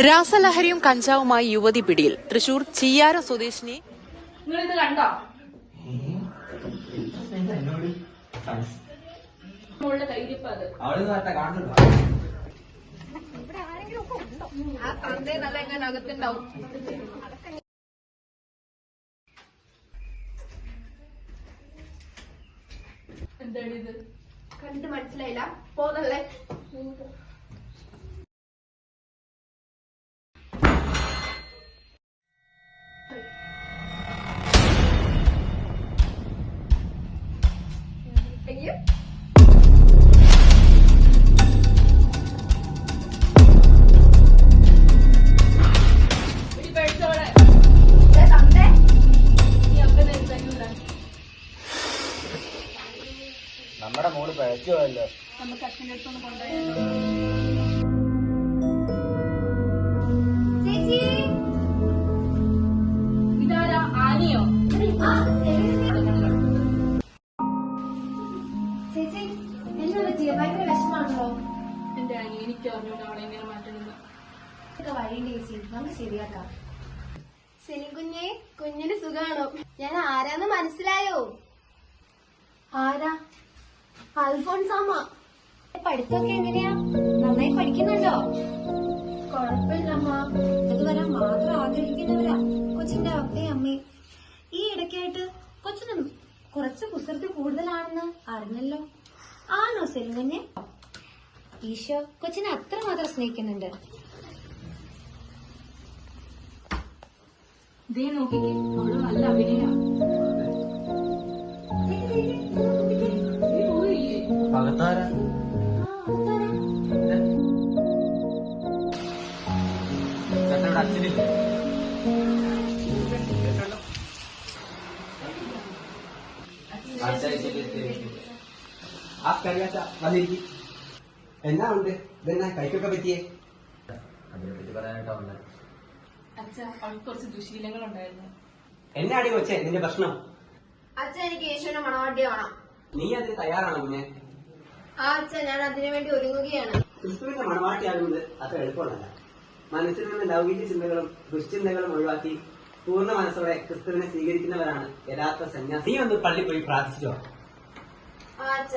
രാസലഹരിയും കഞ്ചാവുമായി യുവതി പിടിയിൽ. തൃശൂർ ചിയ്യാര സ്വദേശിനി. നിങ്ങളിത് കണ്ടോ? അകത്തുണ്ടാവും. എന്താണ് ഇത്? കണ്ട് മനസ്സിലായില്ല. പോന്നല്ലേ? അയ്യോ, നമ്മുടെ മോള് പഴച്ചുപോയല്ലോ. നമുക്ക് അച്ഛൻ്റെ അടുത്തൊന്ന് കൊണ്ടുപോയാലോ? ഇതാരാ? ആനിയോ? ചേച്ചി എന്താ പറ്റിയ? ഭയങ്കര വിഷമാണല്ലോ. എന്റെ ആനി, എനിക്ക് അറിഞ്ഞോണ്ട് അവളെ എങ്ങനെ മാറ്റണമെന്ന്. വഴിയുണ്ട് ചേച്ചി, നമുക്ക് ശരിയാക്കാം. സെലിം കുഞ്ഞെ, കുഞ്ഞിന് സുഖാണോ? ഞാൻ ആരാന്ന് മനസ്സിലായോ? ആരാ? അൽഫോൺസാമ്മ. പഠിത്തമൊക്കെ എങ്ങനെയാ? നന്നായി പഠിക്കുന്നുണ്ടോ? കുഴപ്പമില്ലമ്മ. ഇത് വരാൻ മാത്രം ആഗ്രഹിക്കുന്നവരാ കൊച്ചിന്റെ അപ്പയും അമ്മയും. ഈ ഇടയ്ക്കായിട്ട് കൊച്ചിന് കുറച്ച് കുസൃതി കൂടുതലാണെന്ന് അറിഞ്ഞല്ലോ. ആണോ സെലിം കുഞ്ഞെ? ഈശോ കൊച്ചിനെ അത്രമാത്രം സ്നേഹിക്കുന്നുണ്ട്. ദേ നോക്കിക്കേ, അവള് നല്ല അഭിനയ. പകത്താരാ? അച്ഛനില്ലേ? എന്നാ ഉണ്ട്? ഇതെന്നാ കൈക്കൊക്കെ പറ്റിയേ? അതിനെപ്പറ്റി പറയാനായിട്ടാ വന്നത്. അച്ഛ, അവൾക്ക് കുറച്ച് ദുശീലങ്ങൾ ഉണ്ടായിരുന്നു. എന്നാടി കൊച്ചേ നിന്റെ പ്രശ്നം? അച്ഛൻ എനിക്ക് യേശുവിനെ മണവാട്ടി കാണാം. നീ അതിന് തയ്യാറാണോ കുഞ്ഞെ? ആ അച്ഛൻ, ഞാൻ അതിനു വേണ്ടി ഒരുങ്ങുകയാണ്. ക്രിസ്തുവിന്റെ മണവാട്ടിയാകുന്നത് അത്ര എളുപ്പമല്ല. മനസ്സിൽ നിന്ന് ലൗകിക ചിന്തകളും ദുശ്ചിന്തകളും ഒഴിവാക്കി പൂർണ്ണ മനസ്സോടെ ക്രിസ്തുവിനെ സ്വീകരിക്കുന്നവരാണ് യഥാർത്ഥ സന്യാസി. നീ ഒന്ന് പള്ളി പോയി പ്രാർത്ഥിച്ചോ? ആ അച്ഛ.